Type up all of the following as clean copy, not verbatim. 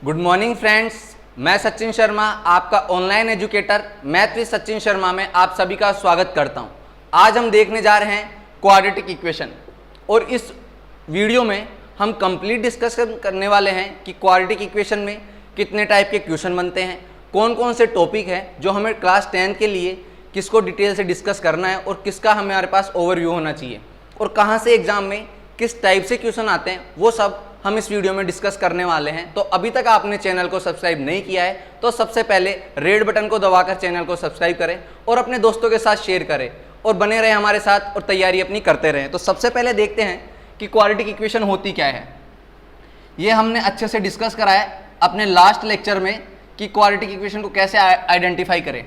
Good morning friends, मैं सचिन शर्मा आपका online educator math with Sachin Sharma में आप सभी का स्वागत करता हूं। आज हम देखने जा रहे हैं क्वाड्रेटिक इक्वेशन और इस वीडियो में हम कंप्लीट डिस्कशन करने वाले हैं कि क्वाड्रेटिक इक्वेशन में कितने टाइप के क्वेश्चन बनते हैं, कौन कौन से टॉपिक हैं जो हमें क्लास 10 के लिए किसको डिटेल से डिस्कस करना है और किसका हमारे पास ओवरव्यू होना चाहिए और कहाँ से एग्जाम में किस टाइप से क्वेश्चन आते हैं, वो सब हम इस वीडियो में डिस्कस करने वाले हैं। तो अभी तक आपने चैनल को सब्सक्राइब नहीं किया है तो सबसे पहले रेड बटन को दबाकर चैनल को सब्सक्राइब करें और अपने दोस्तों के साथ शेयर करें और बने रहे हमारे साथ और तैयारी अपनी करते रहें। तो सबसे पहले देखते हैं कि क्वाड्रेटिक इक्वेशन होती क्या है। ये हमने अच्छे से डिस्कस करा है अपने लास्ट लेक्चर में कि क्वाड्रेटिक इक्वेशन को कैसे आइडेंटिफाई करें।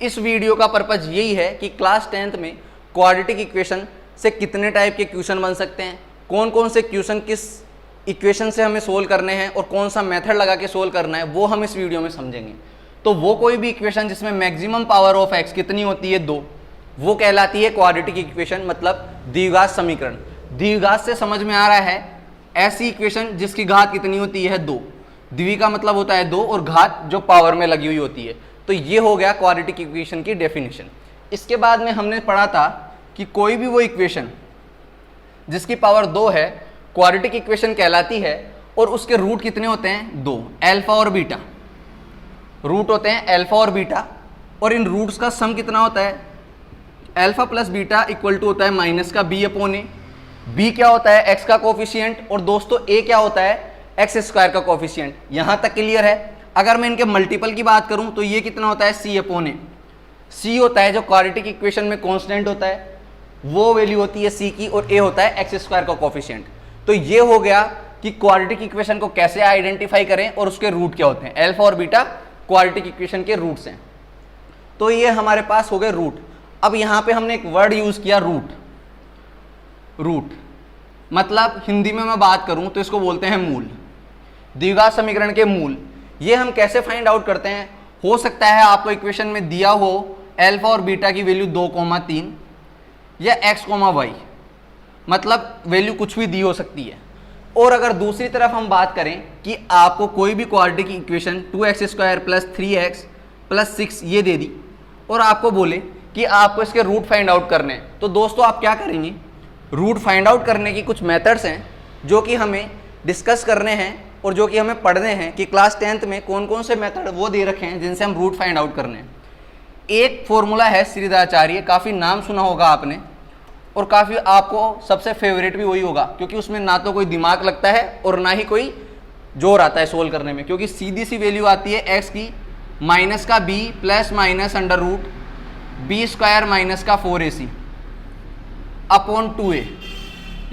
इस वीडियो का पर्पज यही है कि क्लास 10th में क्वाड्रेटिक इक्वेशन से कितने टाइप के क्वेश्चन बन सकते हैं, कौन कौन से क्वेश्चन किस इक्वेशन से हमें सोल्व करने हैं और कौन सा मेथड लगा के सोल्व करना है, वो हम इस वीडियो में समझेंगे। तो वो कोई भी इक्वेशन जिसमें मैक्सिमम पावर ऑफ एक्स कितनी होती है 2, वो कहलाती है क्वाड्रेटिक इक्वेशन, मतलब द्विघात समीकरण। द्विघात से समझ में आ रहा है ऐसी इक्वेशन जिसकी घात कितनी होती है 2। द्वि का मतलब होता है 2 और घात जो पावर में लगी हुई होती है। तो ये हो गया क्वाड्रेटिक इक्वेशन की डेफिनेशन। इसके बाद में हमने पढ़ा था कि कोई भी वो इक्वेशन जिसकी पावर 2 है क्वाड्रेटिक इक्वेशन कहलाती है और उसके रूट कितने होते हैं 2, अल्फा और बीटा। रूट होते हैं अल्फा और बीटा और इन रूट्स का सम कितना होता है, alpha plus beta equal to होता है माइनस का बी अपॉन ए। बी क्या होता है, एक्स का कोफिशिएंट, और दोस्तों ए क्या होता है, एक्स स्क्वायर का कोफिशिएंट। यहां तक क्लियर है। अगर मैं इनके मल्टीपल की बात करूं तो ये कितना होता है, सी अपॉन ए। सी होता है जो क्वाड्रेटिक इक्वेशन में कांस्टेंट होता है, वो वैल्यू होती है सी की, और ए होता है एक्स स्क्वायर का कोफिशिएंट। तो ये हो गया कि क्वाड्रेटिक इक्वेशन को कैसे आइडेंटिफाई करें और उसके रूट क्या होते हैं। अल्फा और बीटा क्वाड्रेटिक इक्वेशन के रूट्स हैं। तो ये हमारे पास हो गए रूट। अब यहां पे हमने एक वर्ड यूज किया रूट। रूट मतलब हिंदी में मैं बात करूं तो इसको बोलते हैं मूल, द्विघात समीकरण के मूल। ये हम कैसे फाइंड आउट करते हैं, हो सकता है आपको इक्वेशन में दिया हो अल्फा और बीटा की वैल्यू 2,3 या x, y, मतलब वैल्यू कुछ भी दी हो सकती है। और अगर दूसरी तरफ हम बात करें कि आपको कोई भी क्वाड्रेटिक इक्वेशन 2x² + 3x + 6 ये दे दी और आपको बोले कि आपको इसके रूट फाइंड आउट करने हैं, तो दोस्तों आप क्या करेंगे, रूट फाइंड आउट करने की कुछ मेथड्स हैं जो कि हमें डिस्कस करने हैं और जो कि हमें पढ़ने हैं कि क्लास 10th में कौन कौन से मेथड वो दे रखे हैं जिनसे हम रूट फाइंड आउट करने हैं। एक फॉर्मूला है श्रीधराचार्य, काफ़ी नाम सुना होगा आपने और काफ़ी आपको सबसे फेवरेट भी वही होगा, क्योंकि उसमें ना तो कोई दिमाग लगता है और ना ही कोई जोर आता है सोल्व करने में, क्योंकि सीधी सी वैल्यू आती है एक्स की माइनस का b plus minus under root b square minus का 4ac अपॉन 2a।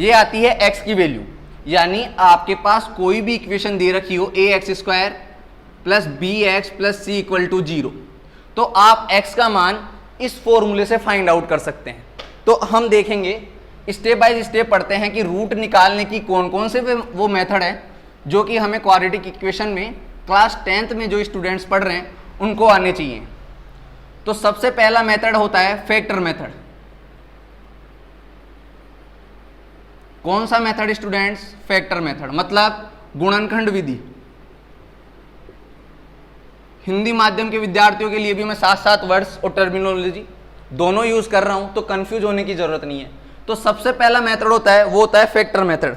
ये आती है एक्स की वैल्यू। यानी आपके पास कोई भी इक्वेशन दे रखी हो ax² + bx + c = 0, तो आप x का मान इस फॉर्मूले से फाइंड आउट कर सकते हैं। तो हम देखेंगे स्टेप बाय स्टेप पढ़ते हैं कि रूट निकालने की कौन कौन से वो मेथड है जो कि हमें क्वाड्रेटिक इक्वेशन में क्लास 10th में जो स्टूडेंट्स पढ़ रहे हैं उनको आने चाहिए। तो सबसे पहला मेथड होता है फैक्टर मेथड। कौन सा मेथड स्टूडेंट्स, फैक्टर मेथड, मतलब गुणनखंड विधि। हिंदी माध्यम के विद्यार्थियों के लिए भी मैं साथ साथ वर्ड्स और टर्मिनोलॉजी दोनों यूज कर रहा हूं, तो कंफ्यूज होने की जरूरत नहीं है। तो सबसे पहला मेथड होता है वो होता है फैक्टर मेथड।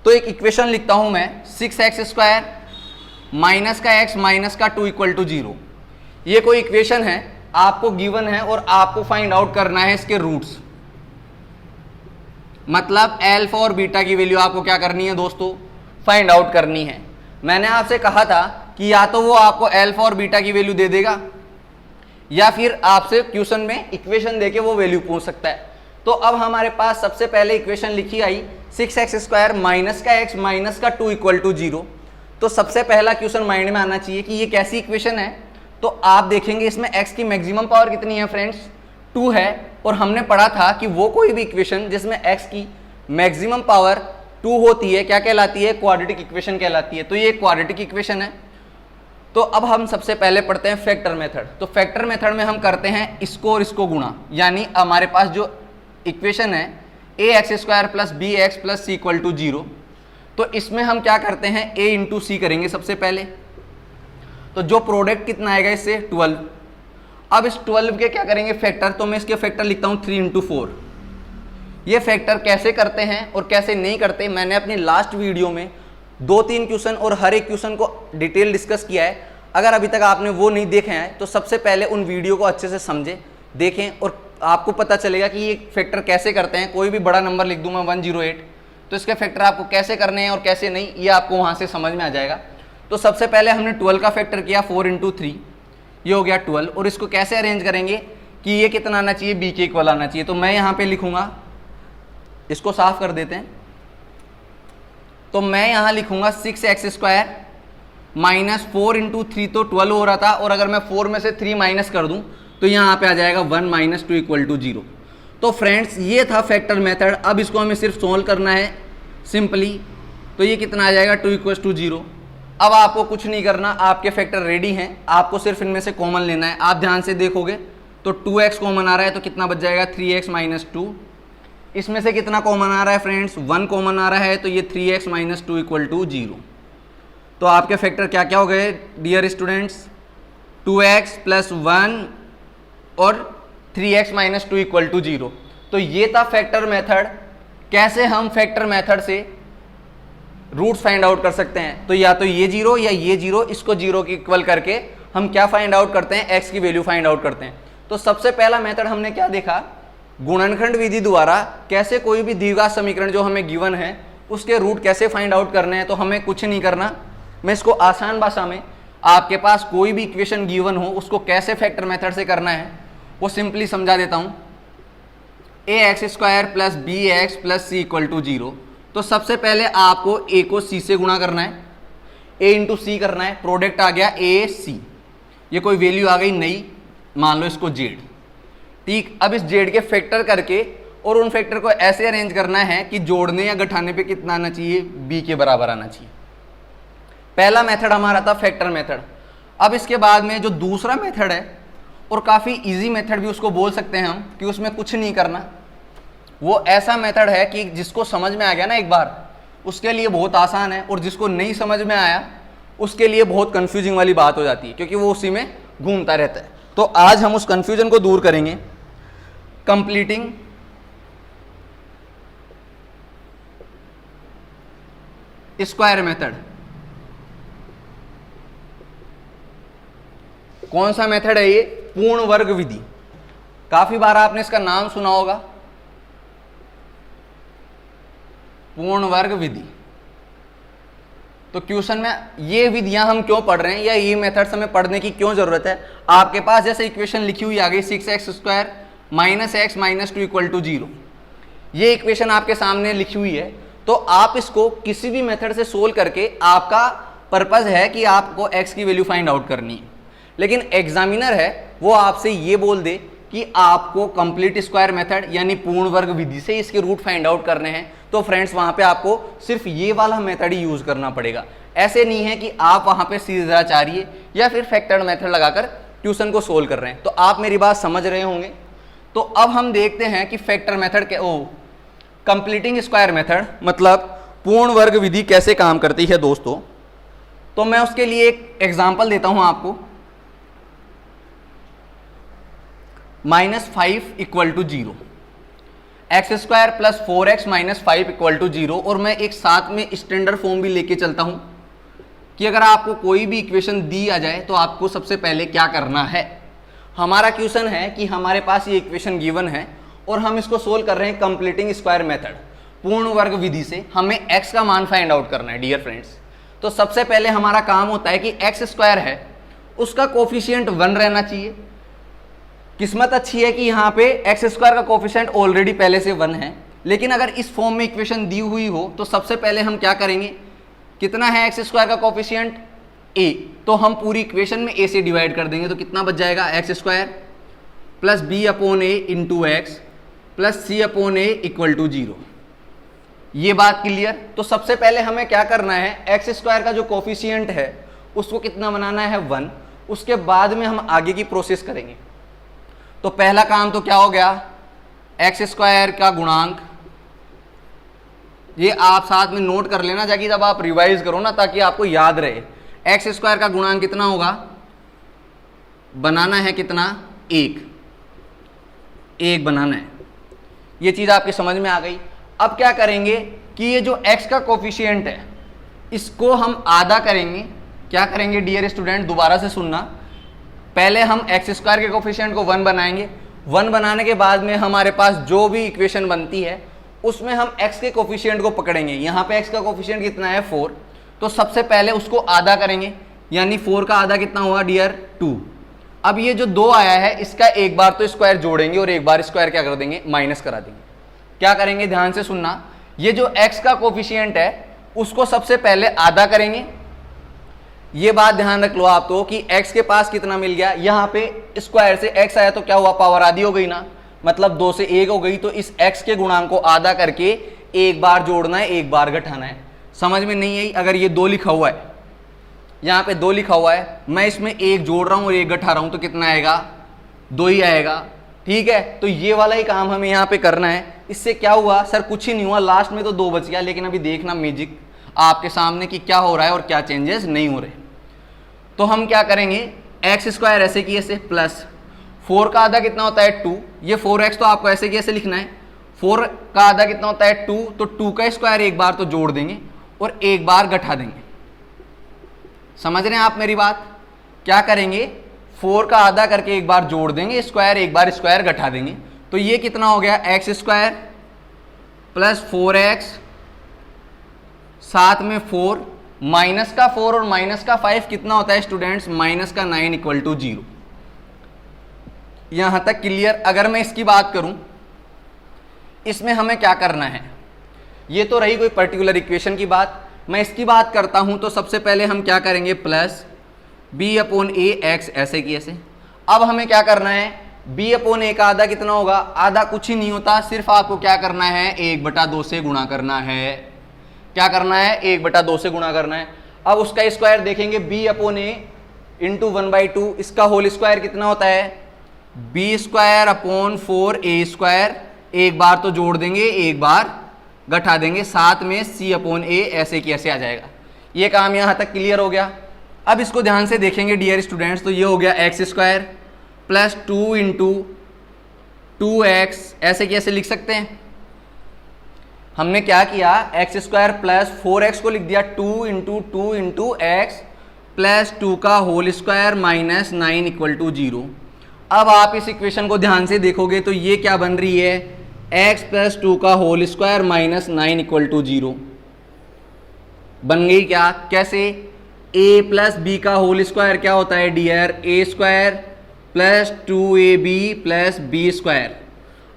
तो एक इक्वेशन लिखता हूं मैं 6x² माइनस का x माइनस का 2 = 0। ये कोई इक्वेशन है, आपको गिवन है और आपको फाइंड आउट करना है इसके रूट्स। मतलब अल्फा और बीटा की वैल्यू आपको क्या करनी है दोस्तों, फाइंड आउट करनी है। मैंने आपसे कहा था कि या तो वो आपको अल्फा और बीटा की वैल्यू दे देगा या फिर आपसे क्वेश्चन में इक्वेशन देके वो वैल्यू पूछ सकता है। तो अब हमारे पास सबसे पहले इक्वेशन लिखी आई 6x² माइनस का x माइनस का 2 = 0। तो सबसे पहला क्वेश्चन माइंड में आना चाहिए कि ये कैसी इक्वेशन है। तो आप देखेंगे इसमें x की मैक्सिमम पावर कितनी है फ्रेंड्स, 2 है। और हमने पढ़ा था कि वो कोई भी इक्वेशन जिसमें x की मैक्सिमम पावर 2 होती है क्या कहलाती है, क्वाड्रेटिक इक्वेशन कहलाती है। तो ये क्वाड्रेटिक इक्वेशन है। तो अब हम सबसे पहले पढ़ते हैं फैक्टर मेथड। तो फैक्टर मेथड में हम करते हैं इसको और इसको गुणा, यानी हमारे पास जो इक्वेशन है ax² + bx + c = 0, तो इसमें हम क्या करते हैं, a इंटू सी करेंगे सबसे पहले। तो जो प्रोडक्ट कितना आएगा इससे 12। अब इस 12 के क्या करेंगे फैक्टर, तो मैं इसके फैक्टर लिखता हूं 3 इंटू 4। ये फैक्टर कैसे करते हैं और कैसे नहीं करते मैंने अपनी लास्ट वीडियो में 2-3 क्वेश्चन और हर एक क्वेश्चन को डिटेल डिस्कस किया है। अगर अभी तक आपने वो नहीं देखे हैं तो सबसे पहले उन वीडियो को अच्छे से समझें, देखें और आपको पता चलेगा कि ये फैक्टर कैसे करते हैं। कोई भी बड़ा नंबर लिख दूं मैं 108, तो इसके फैक्टर आपको कैसे करने हैं और कैसे नहीं, ये आपको वहाँ से समझ में आ जाएगा। तो सबसे पहले हमने 12 का फैक्टर किया 4 इंटू 3, ये हो गया 12। और इसको कैसे अरेंज करेंगे कि ये कितना आना चाहिए, b के इक्वल आना चाहिए। तो मैं यहाँ पे लिखूंगा, इसको साफ कर देते हैं। तो मैं यहाँ लिखूंगा 6x² माइनस 4 इंटू 3, तो 12 हो रहा था, और अगर मैं 4 में से 3 माइनस कर दूं तो यहाँ पे आ जाएगा 1 माइनस 2 इक्वल टू 0। तो फ्रेंड्स ये था फैक्टर मेथड। अब इसको हमें सिर्फ सोल्व करना है सिंपली। तो ये कितना आ जाएगा 2 इक्वल टू 0। अब आपको कुछ नहीं करना, आपके फैक्टर रेडी हैं, आपको सिर्फ इनमें से कॉमन लेना है। आप ध्यान से देखोगे तो 2x कॉमन आ रहा है, तो कितना बच जाएगा 3x माइनस 2। इसमें से कितना कॉमन आ रहा है फ्रेंड्स, 1 कॉमन आ रहा है, तो ये 3x माइनस 2 इक्वल टू 0। तो आपके फैक्टर क्या क्या हो गए डियर स्टूडेंट्स, 2x प्लस 1 और 3x माइनस 2 इक्वल टू 0। तो ये था फैक्टर मेथड। कैसे हम फैक्टर मेथड से रूट्स फाइंड आउट कर सकते हैं, तो या तो ये 0 या ये 0, इसको 0 के इक्वल करके हम क्या फाइंड आउट करते हैं, x की वैल्यू फाइंड आउट करते हैं। तो सबसे पहला मेथड हमने क्या देखा, गुणनखंड विधि द्वारा कैसे कोई भी द्विघात समीकरण जो हमें गिवन है उसके रूट कैसे फाइंड आउट करने हैं। तो हमें कुछ नहीं करना, मैं इसको आसान भाषा में, आपके पास कोई भी इक्वेशन गिवन हो उसको कैसे फैक्टर मेथड से करना है वो सिंपली समझा देता हूं। ax² plus bx plus c equal to 0। तो सबसे पहले आपको a को c से गुणा करना है, a इंटू सी करना है, प्रोडक्ट आ गया ac, ये कोई वैल्यू आ गई नई, मान लो इसको z, ठीक। अब इस z के फैक्टर करके और उन फैक्टर को ऐसे अरेंज करना है कि जोड़ने या घटाने पे कितना आना चाहिए, b के बराबर आना चाहिए। पहला मेथड हमारा था फैक्टर मेथड। अब इसके बाद में जो दूसरा मेथड है, और काफ़ी इजी मेथड भी उसको बोल सकते हैं हम, कि उसमें कुछ नहीं करना, वो ऐसा मेथड है कि जिसको समझ में आ गया ना एक बार, उसके लिए बहुत आसान है, और जिसको नहीं समझ में आया उसके लिए बहुत कंफ्यूजिंग वाली बात हो जाती है, क्योंकि वो उसी में घूमता रहता है। तो आज हम उस कंफ्यूजन को दूर करेंगे। Completing square method. कौन सा मेथड है ये, पूर्ण वर्ग विधि। काफी बार आपने इसका नाम सुना होगा, पूर्ण वर्ग विधि। तो क्वेश्चन में ये विधियां हम क्यों पढ़ रहे हैं या ये मेथड्स हमें पढ़ने की क्यों जरूरत है। आपके पास जैसे इक्वेशन लिखी हुई आ गई 6x² minus x minus 2 equal to 0, ये इक्वेशन आपके सामने लिखी हुई है। तो आप इसको किसी भी मेथड से सोल्व करके, आपका पर्पज है कि आपको x की वैल्यू फाइंड आउट करनी है, लेकिन एग्जामिनर है वो आपसे ये बोल दे कि आपको कंप्लीट स्क्वायर मेथड यानी पूर्ण वर्ग विधि से इसके रूट फाइंड आउट करने हैं, तो फ्रेंड्स वहां पे आपको सिर्फ ये वाला मेथड ही यूज करना पड़ेगा। ऐसे नहीं है कि आप वहां पे सीधा चारिए या फिर फैक्टर मेथड लगाकर ट्यूशन को सोल्व कर रहे हैं। तो आप मेरी बात समझ रहे होंगे। तो अब हम देखते हैं कि फैक्टर मेथड के कंप्लीटिंग स्क्वायर मेथड मतलब पूर्ण वर्ग विधि कैसे काम करती है दोस्तों। तो मैं उसके लिए एक एग्जाम्पल देता हूं आपको। -5 equal to 0, x² plus 4x minus 5 equal to 0। और मैं एक साथ में स्टैंडर्ड फॉर्म भी लेके चलता हूं कि अगर आपको कोई भी इक्वेशन दी आ जाए तो आपको सबसे पहले क्या करना है। हमारा क्वेश्चन है कि हमारे पास ये इक्वेशन गिवन है और हम इसको सोल्व कर रहे हैं कंप्लीटिंग स्क्वायर मेथड, पूर्ण वर्ग विधि से। हमें x का मान फाइंड आउट करना है डियर फ्रेंड्स। तो सबसे पहले हमारा काम होता है कि x² है उसका कोफिशिएंट 1 रहना चाहिए। किस्मत अच्छी है कि यहाँ पे x² का कोफिशिएंट ऑलरेडी पहले से 1 है, लेकिन अगर इस फॉर्म में इक्वेशन दी हुई हो तो सबसे पहले हम क्या करेंगे, कितना है x² का कोफिशिएंट a, तो हम पूरी इक्वेशन में a से डिवाइड कर देंगे। तो कितना बच जाएगा x² plus b upon a into x plus c upon a equal to 0। ये बात क्लियर। तो सबसे पहले हमें क्या करना है, x² का जो कोफिशिएंट है उसको कितना बनाना है 1, उसके बाद में हम आगे की प्रोसेस करेंगे। तो पहला काम तो क्या हो गया, x² का गुणांक ये आप साथ में नोट कर लेना ताकि जब आप रिवाइज करो ना, ताकि आपको याद रहे। एक्स स्क्वायर का गुणांक कितना होगा, बनाना है कितना, एक बनाना है। ये चीज आपकी समझ में आ गई। अब क्या करेंगे कि ये जो x का कोफिशिएंट है इसको हम आधा करेंगे। क्या करेंगे डियर स्टूडेंट, दोबारा से सुनना। पहले हम एक्स स्क्वायर के कोफिशिएंट को 1 बनाएंगे। 1 बनाने के बाद में हमारे पास जो भी इक्वेशन बनती है उसमें हम x के कोफिशिएंट को पकड़ेंगे। यहाँ पे x का कोफिशिएंट कितना है 4, तो सबसे पहले उसको आधा करेंगे, यानी 4 का आधा कितना हुआ डियर 2। अब ये जो 2 आया है इसका एक बार तो स्क्वायर जोड़ेंगे और एक बार स्क्वायर क्या कर देंगे, माइनस करा देंगे। क्या करेंगे, ध्यान से सुनना। ये जो x का कोफिशिएंट है उसको सबसे पहले आधा करेंगे। ये बात ध्यान रख लो आप तो कि x के पास कितना मिल गया, यहाँ पे स्क्वायर से x आया तो क्या हुआ, पावर आधी हो गई ना, मतलब 2 से 1 हो गई। तो इस x के गुणांक को आधा करके एक बार जोड़ना है, एक बार घटाना है। समझ में नहीं आई? अगर ये 2 लिखा हुआ है, यहाँ पे 2 लिखा हुआ है, मैं इसमें 1 जोड़ रहा हूँ और 1 घटा रहा हूँ तो कितना आएगा, 2 ही आएगा। ठीक है, तो ये वाला ही काम हमें यहाँ पे करना है। इससे क्या हुआ सर, कुछ ही नहीं हुआ, लास्ट में तो 2 बच गया। लेकिन अभी देखना मैजिक आपके सामने कि क्या हो रहा है और क्या चेंजेस नहीं हो रहे। तो हम क्या करेंगे, एक्स स्क्वायर ऐसे की ऐसे प्लस 4 का आधा कितना होता है 2, ये 4x तो आपको ऐसे की ऐसे लिखना है। 4 का आधा कितना होता है 2, तो 2 का स्क्वायर एक बार तो जोड़ देंगे और एक बार घटा देंगे। समझ रहे हैं आप मेरी बात? क्या करेंगे, 4 का आधा करके एक बार जोड़ देंगे स्क्वायर, एक बार स्क्वायर घटा देंगे। तो ये कितना हो गया, एक्स स्क्वायर प्लस 4x साथ में 4, माइनस का 4 और माइनस का 5 कितना होता है स्टूडेंट्स, माइनस का 9 इक्वल टू 0। यहां तक क्लियर? अगर मैं इसकी बात करूं, इसमें हमें क्या करना है, ये तो रही कोई पर्टिकुलर इक्वेशन की बात। मैं इसकी बात करता हूं तो सबसे पहले हम क्या करेंगे, प्लस b/a(x) ऐसे की ऐसे। अब हमें क्या करना है, b/a का आधा कितना होगा, आधा कुछ ही नहीं होता, सिर्फ आपको क्या करना है, 1/2 से गुणा करना है। क्या करना है, 1/2 से गुणा करना है। अब उसका स्क्वायर देखेंगे, b/a इंटू 1/2, इसका होल स्क्वायर कितना होता है, b²/4a²। एक बार तो जोड़ देंगे, एक बार घटा देंगे, साथ में c/a ऐसे की ऐसे आ जाएगा। ये काम यहाँ तक क्लियर हो गया। अब इसको ध्यान से देखेंगे डियर स्टूडेंट्स, तो ये हो गया x square plus 2 into 2x ऐसे की ऐसे लिख सकते हैं। हमने क्या किया, एक्स स्क्वायर प्लस 4x को लिख दिया 2 इंटू 2 इंटू एक्स प्लस 2 का whole square minus 9 equal to 0। अब आप इस इक्वेशन को ध्यान से देखोगे तो ये क्या बन रही है, x प्लस 2 का whole square minus 9 equal to 0 बन गई। क्या, कैसे, a प्लस बी का होल स्क्वायर क्या होता है dear, a² plus 2ab plus b²।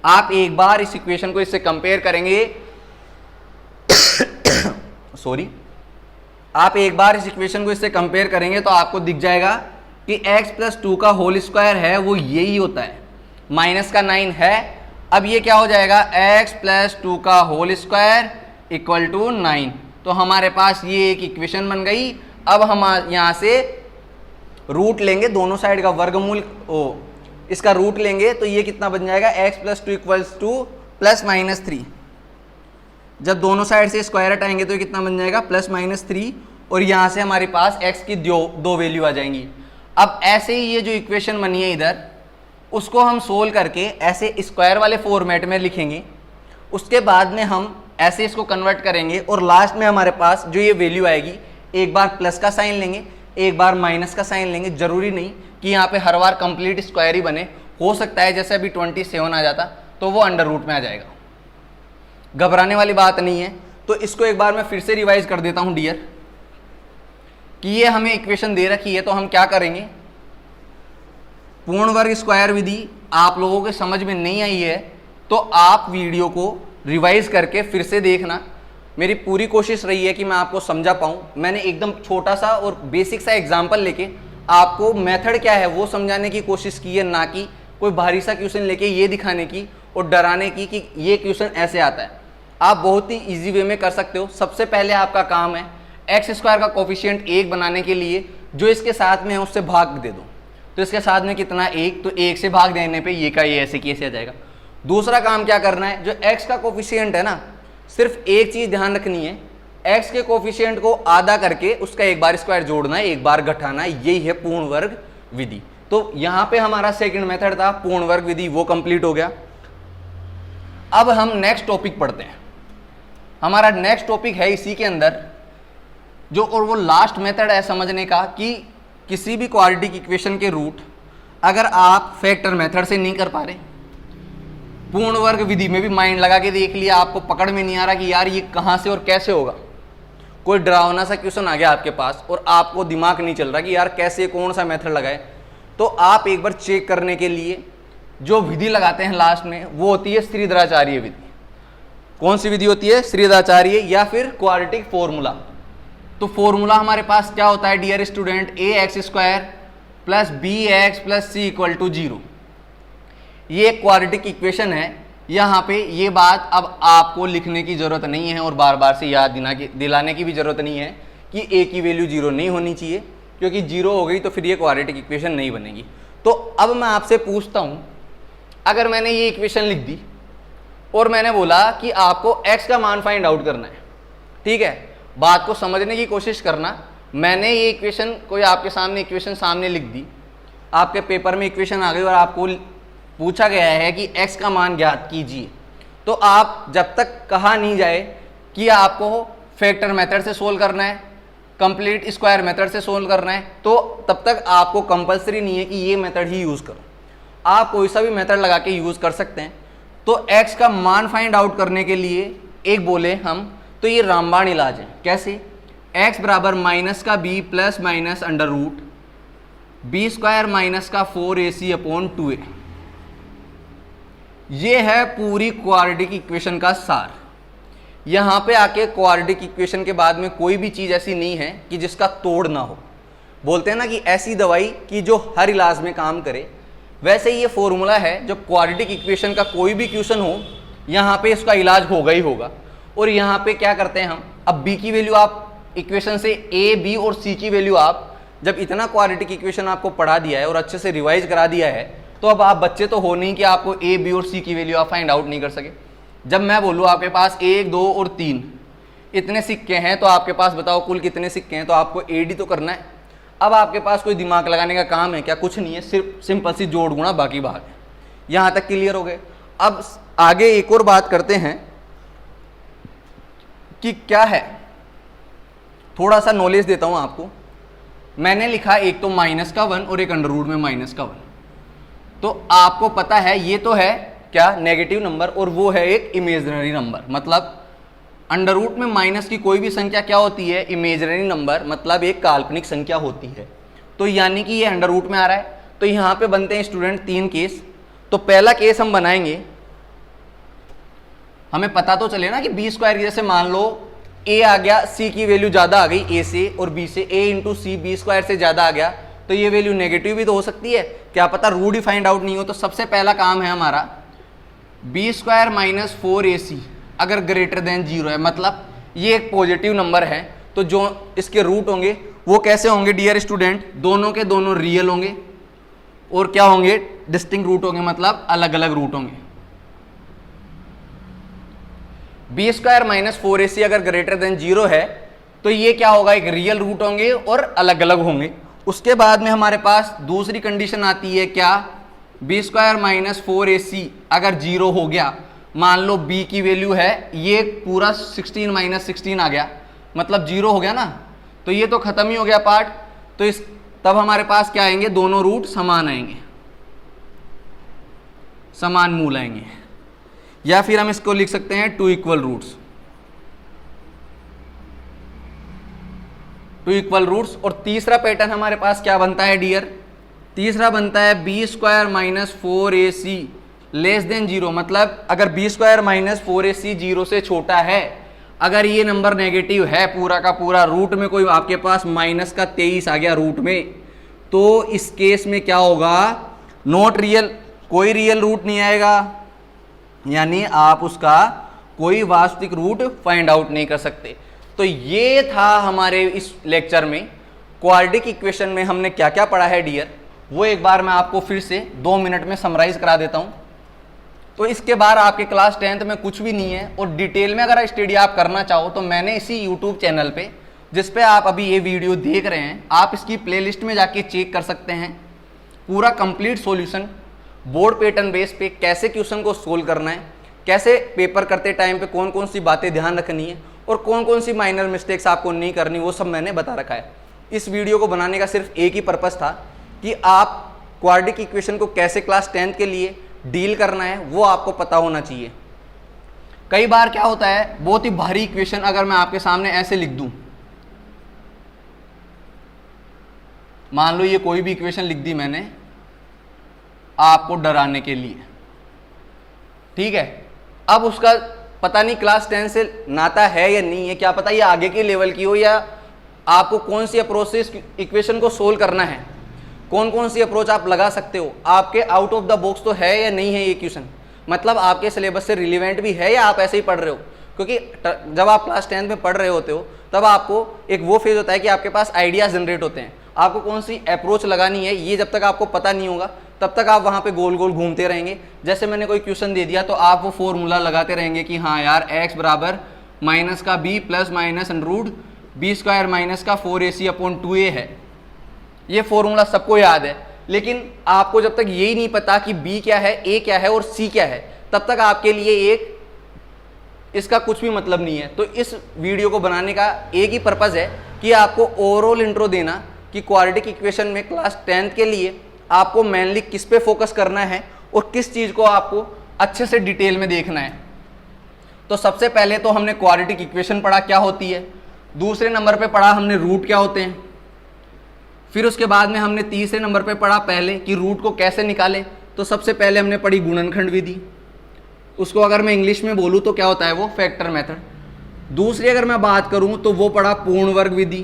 आप एक बार इस इक्वेशन को इससे कंपेयर करेंगे सॉरी, आप एक बार इस इक्वेशन को इससे कंपेयर करेंगे तो आपको दिख जाएगा कि x प्लस 2 का होल स्क्वायर है वो यही होता है, माइनस का 9 है। अब ये क्या हो जाएगा, x प्लस 2 का होल स्क्वायर इक्वल टू 9। तो हमारे पास ये एक इक्वेशन बन गई। अब हम यहाँ से रूट लेंगे, दोनों साइड का वर्गमूल इसका रूट लेंगे तो ये कितना बन जाएगा, x plus 2 equals two plus minus 3। जब दोनों साइड से स्क्वायर हटाएंगे तो ये कितना बन जाएगा, प्लस माइनस 3। और यहाँ से हमारे पास x की दो वैल्यू आ जाएंगी। अब ऐसे ही ये जो इक्वेशन बनी है इधर, उसको हम सोल्व करके ऐसे स्क्वायर वाले फॉर्मेट में लिखेंगे। उसके बाद में हम ऐसे इसको कन्वर्ट करेंगे और लास्ट में हमारे पास जो ये वैल्यू आएगी, एक बार प्लस का साइन लेंगे, एक बार माइनस का साइन लेंगे। जरूरी नहीं कि यहाँ पे हर बार कंप्लीट स्क्वायर ही बने, हो सकता है जैसे अभी 27 आ जाता तो वो अंडर रूट में आ जाएगा। घबराने वाली बात नहीं है। तो इसको एक बार मैं फिर से रिवाइज कर देता हूँ डियर, कि ये हमें इक्वेशन दे रखी है। तो हम क्या करेंगे, पूर्ण वर्ग स्क्वायर विधि आप लोगों के समझ में नहीं आई है तो आप वीडियो को रिवाइज करके फिर से देखना। मेरी पूरी कोशिश रही है कि मैं आपको समझा पाऊँ। मैंने एकदम छोटा सा और बेसिक सा एग्जाम्पल लेके आपको मेथड क्या है वो समझाने की कोशिश की है, ना कि कोई भारी सा क्वेश्चन लेके ये दिखाने की और डराने की कि ये क्वेश्चन ऐसे आता है। आप बहुत ही ईजी वे में कर सकते हो। सबसे पहले आपका काम है एक्स स्क्वायर का कोफिशिएंट 1 बनाने के लिए जो इसके साथ में है उससे भाग दे दो। तो इसके साथ में कितना 1, तो 1 से भाग देने पे ये का ये ऐसे कैसे आ जाएगा। दूसरा काम क्या करना है, जो x का कोफिशिएंट है ना, सिर्फ एक चीज ध्यान रखनी है, x के कोफिशिएंट को आधा करके उसका एक बार स्क्वायर जोड़ना है, एक बार घटाना है, यही है पूर्ण वर्ग विधि। तो यहां पे हमारा सेकंड मेथड था पूर्ण वर्ग विधि, वो कंप्लीट हो गया। अब हम नेक्स्ट टॉपिक पढ़ते हैं। हमारा नेक्स्ट टॉपिक है इसी के अंदर जो, और वो लास्ट मेथड है समझने का कि किसी भी क्वाड्रेटिक इक्वेशन के रूट अगर आप फैक्टर मेथड से नहीं कर पा रहे, पूर्ण वर्ग विधि में भी माइंड लगा के देख लिया, आपको पकड़ में नहीं आ रहा कि यार ये कहाँ से और कैसे होगा, कोई डरावना सा क्वेश्चन आ गया आपके पास और आपको दिमाग नहीं चल रहा कि यार कैसे कौन सा मेथड लगाए, तो आप एक बार चेक करने के लिए जो विधि लगाते हैं लास्ट में वो होती है श्रीधराचार्य विधि। कौन सी विधि होती है? श्रीधराचार्य या फिर क्वाड्रेटिक फॉर्मूला। तो फॉर्मूला हमारे पास क्या होता है dear student? A x square plus b x plus c equal to 0। ये क्वाड्रेटिक इक्वेशन है। यहाँ पे ये बात अब आपको लिखने की जरूरत नहीं है और बार बार से याद दिलाने की भी जरूरत नहीं है कि ए की वैल्यू 0 नहीं होनी चाहिए, क्योंकि 0 हो गई तो फिर ये क्वाड्रेटिक इक्वेशन नहीं बनेगी। तो अब मैं आपसे पूछता हूँ, अगर मैंने ये इक्वेशन लिख दी और मैंने बोला कि आपको x का मान फाइंड आउट करना है, ठीक है, बात को समझने की कोशिश करना। मैंने ये इक्वेशन कोई आपके सामने इक्वेशन सामने लिख दी, आपके पेपर में इक्वेशन आ गई और आपको पूछा गया है कि x का मान ज्ञात कीजिए, तो आप जब तक कहा नहीं जाए कि आपको फैक्टर मेथड से सोल्व करना है, कंप्लीट स्क्वायर मेथड से सोल्व करना है, तो तब तक आपको कंपलसरी नहीं है कि ये मेथड ही यूज़ करो, आप कोई सा भी मेथड लगा के यूज़ कर सकते हैं। तो x का मान फाइंड आउट करने के लिए एक बोले हम तो ये रामबाण इलाज है। कैसे? x बराबर माइनस का b plus minus under root b square minus का 4ac अपॉन 2a। ये है पूरी क्वाड्रेटिक इक्वेशन का सार। यहाँ पे आके क्वाड्रेटिक इक्वेशन के बाद में कोई भी चीज़ ऐसी नहीं है कि जिसका तोड़ ना हो। बोलते हैं ना कि ऐसी दवाई कि जो हर इलाज में काम करे, वैसे ही ये फॉर्मूला है, जब क्वाड्रेटिक इक्वेशन का कोई भी क्वेश्चन हो यहाँ पे इसका इलाज होगा ही होगा। और यहाँ पे क्या करते हैं हम, अब b की वैल्यू आप इक्वेशन से a, b और c की वैल्यू आप जब इतना क्वाड्रेटिक इक्वेशन आपको पढ़ा दिया है और अच्छे से रिवाइज करा दिया है, तो अब आप बच्चे तो हो नहीं कि आपको a, b और c की वैल्यू आप फाइंड आउट नहीं कर सके। जब मैं बोलूँ आपके पास 1, 2 और 3 इतने सिक्के हैं, तो आपके पास बताओ कुल कितने सिक्के हैं, तो आपको AD तो करना है। अब आपके पास कोई दिमाग लगाने का काम है क्या? कुछ नहीं है, सिर्फ सिंपल सी जोड़ गुणा बाकी भाग है। यहाँ तक क्लियर हो गए। अब आगे एक और बात करते हैं कि क्या है, थोड़ा सा नॉलेज देता हूँ आपको। मैंने लिखा एक तो माइनस का 1 और एक अंडर रूट में माइनस का 1। तो आपको पता है ये तो है क्या? नेगेटिव नंबर, और वो है एक इमेजिनरी नंबर। मतलब अंडर रूट में माइनस की कोई भी संख्या क्या होती है? इमेजिनरी नंबर, मतलब एक काल्पनिक संख्या होती है। तो यानी कि ये अंडर रूट में आ रहा है। तो यहाँ पे बनते हैं स्टूडेंट 3 केस। तो पहला केस हम बनाएंगे, हमें पता तो चले ना कि बी स्क्वायर की, जैसे मान लो a आ गया, c की वैल्यू ज़्यादा आ गई a से और b से, a into c b square से ज़्यादा आ गया, तो ये वैल्यू नेगेटिव भी तो हो सकती है, क्या पता रूट ही फाइंड आउट नहीं हो। तो सबसे पहला काम है हमारा बी स्क्वायर माइनस 4ac अगर ग्रेटर देन 0 है, मतलब ये एक पॉजिटिव नंबर है, तो जो इसके रूट होंगे वो कैसे होंगे डियर स्टूडेंट? दोनों के दोनों रियल होंगे और क्या होंगे? डिस्टिंक्ट रूट होंगे, मतलब अलग अलग रूट होंगे। बी स्क्वायर माइनस 4ac अगर ग्रेटर देन 0 है तो ये क्या होगा? एक रियल रूट होंगे और अलग अलग होंगे। उसके बाद में हमारे पास दूसरी कंडीशन आती है क्या? बी स्क्वायर माइनस 4ac अगर 0 हो गया, मान लो b की वैल्यू है, ये पूरा 16 माइनस 16 आ गया, मतलब 0 हो गया ना, तो ये तो खत्म ही हो गया पार्ट। तो इस तब हमारे पास क्या आएंगे? दोनों रूट समान आएंगे, समान मूल आएंगे, या फिर हम इसको लिख सकते हैं 2 इक्वल रूट्स, 2 इक्वल रूट्स। और तीसरा पैटर्न हमारे पास क्या बनता है डियर? तीसरा बनता है b square minus 4ac less than 0, मतलब अगर बी स्क्वायर माइनस 4ac 0 से छोटा है, अगर ये नंबर नेगेटिव है पूरा का पूरा, रूट में कोई आपके पास माइनस का 23 आ गया रूट में, तो इस केस में क्या होगा? नॉट रियल, कोई रियल रूट नहीं आएगा, यानी आप उसका कोई वास्तविक रूट फाइंड आउट नहीं कर सकते। तो ये था हमारे इस लेक्चर में क्वाड्रेटिक इक्वेशन में हमने क्या क्या पढ़ा है डियर, वो एक बार मैं आपको फिर से 2 मिनट में समराइज करा देता हूँ। तो इसके बाद आपके क्लास 10th में कुछ भी नहीं है। और डिटेल में अगर स्टडी आप करना चाहो तो मैंने इसी यूट्यूब चैनल पे, जिस पे आप अभी ये वीडियो देख रहे हैं, आप इसकी प्लेलिस्ट में जाके चेक कर सकते हैं पूरा complete solution board pattern base पे, कैसे क्वेश्चन को सोल्व करना है, कैसे पेपर करते टाइम पे कौन कौन सी बातें ध्यान रखनी है और कौन कौन सी माइनर मिस्टेक्स आपको नहीं करनी, वो सब मैंने बता रखा है। इस वीडियो को बनाने का सिर्फ एक ही पर्पस था कि आप क्वाड्रेटिक इक्वेशन को कैसे क्लास 10th के लिए डील करना है वो आपको पता होना चाहिए। कई बार क्या होता है, बहुत ही भारी इक्वेशन अगर मैं आपके सामने ऐसे लिख दूं, मान लो ये कोई भी इक्वेशन लिख दी मैंने आपको डराने के लिए, ठीक है। अब उसका पता नहीं क्लास 10 से नाता है या नहीं है, क्या पता ये आगे के लेवल की हो, या आपको कौन सी अप्रोच से इस इक्वेशन को सोल्व करना है, कौन कौन सी अप्रोच आप लगा सकते हो, आपके आउट ऑफ द बॉक्स तो है या नहीं है ये क्वेश्चन, मतलब आपके सिलेबस से रिलेवेंट भी है या आप ऐसे ही पढ़ रहे हो। क्योंकि जब आप क्लास 10th में पढ़ रहे होते हो तब आपको एक वो फेज होता है कि आपके पास आइडियाज जनरेट होते हैं, आपको कौन सी अप्रोच लगानी है ये जब तक आपको पता नहीं होगा तब तक आप वहाँ पे गोल गोल घूमते रहेंगे। जैसे मैंने कोई क्वेश्चन दे दिया तो आप वो फॉर्मूला लगाते रहेंगे कि हाँ यार x बराबर माइनस का b plus minus under b square minus का 4ac/2a है। ये फॉर्मूला सबको याद है, लेकिन आपको जब तक यही नहीं पता कि b क्या है, a क्या है और c क्या है, तब तक आपके लिए इसका कुछ भी मतलब नहीं है। तो इस वीडियो को बनाने का एक ही पर्पज़ है कि आपको ओवरऑल इंट्रो देना कि क्वाड्रेटिक इक्वेशन में क्लास 10th के लिए आपको मेनली किस पे फोकस करना है और किस चीज़ को आपको अच्छे से डिटेल में देखना है। तो सबसे पहले तो हमने क्वाड्रेटिक इक्वेशन पढ़ा क्या होती है, दूसरे नंबर पे पढ़ा हमने रूट क्या होते हैं, फिर उसके बाद में हमने तीसरे नंबर पे पढ़ा पहले कि रूट को कैसे निकालें। तो सबसे पहले हमने पढ़ी गुणनखंड विधि, उसको अगर मैं इंग्लिश में बोलूँ तो क्या होता है वो फैक्टर मेथड। दूसरी अगर मैं बात करूँ तो वो पढ़ा पूर्ण वर्ग विधि,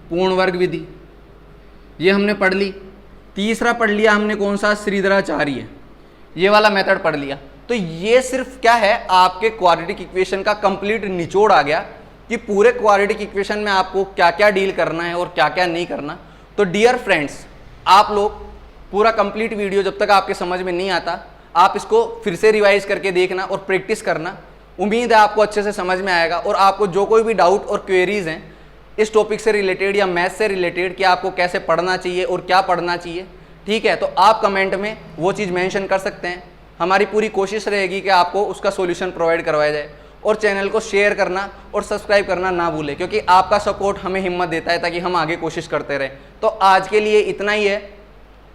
पूर्ण वर्ग विधि ये हमने पढ़ ली। तीसरा पढ़ लिया हमने कौन सा, श्रीधराचार्य, ये वाला मेथड पढ़ लिया। तो ये सिर्फ क्या है, आपके क्वाड्रेटिक इक्वेशन का कंप्लीट निचोड़ आ गया कि पूरे क्वाड्रेटिक इक्वेशन में आपको क्या क्या डील करना है और क्या क्या नहीं करना। तो डियर फ्रेंड्स, आप लोग पूरा कंप्लीट वीडियो जब तक आपके समझ में नहीं आता आप इसको फिर से रिवाइज करके देखना और प्रैक्टिस करना। उम्मीद है आपको अच्छे से समझ में आएगा। और आपको जो कोई भी डाउट और क्वेरीज हैं इस टॉपिक से रिलेटेड या मैथ से रिलेटेड कि आपको कैसे पढ़ना चाहिए और क्या पढ़ना चाहिए, ठीक है, तो आप कमेंट में वो चीज़ मेंशन कर सकते हैं। हमारी पूरी कोशिश रहेगी कि आपको उसका सॉल्यूशन प्रोवाइड करवाया जाए। और चैनल को शेयर करना और सब्सक्राइब करना ना भूलें, क्योंकि आपका सपोर्ट हमें हिम्मत देता है ताकि हम आगे कोशिश करते रहें। तो आज के लिए इतना ही है।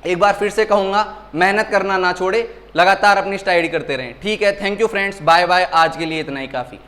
एक बार फिर से कहूँगा, मेहनत करना ना छोड़े, लगातार अपनी स्टडी करते रहें, ठीक है। Thank you friends, bye bye. आज के लिए इतना ही काफ़ी।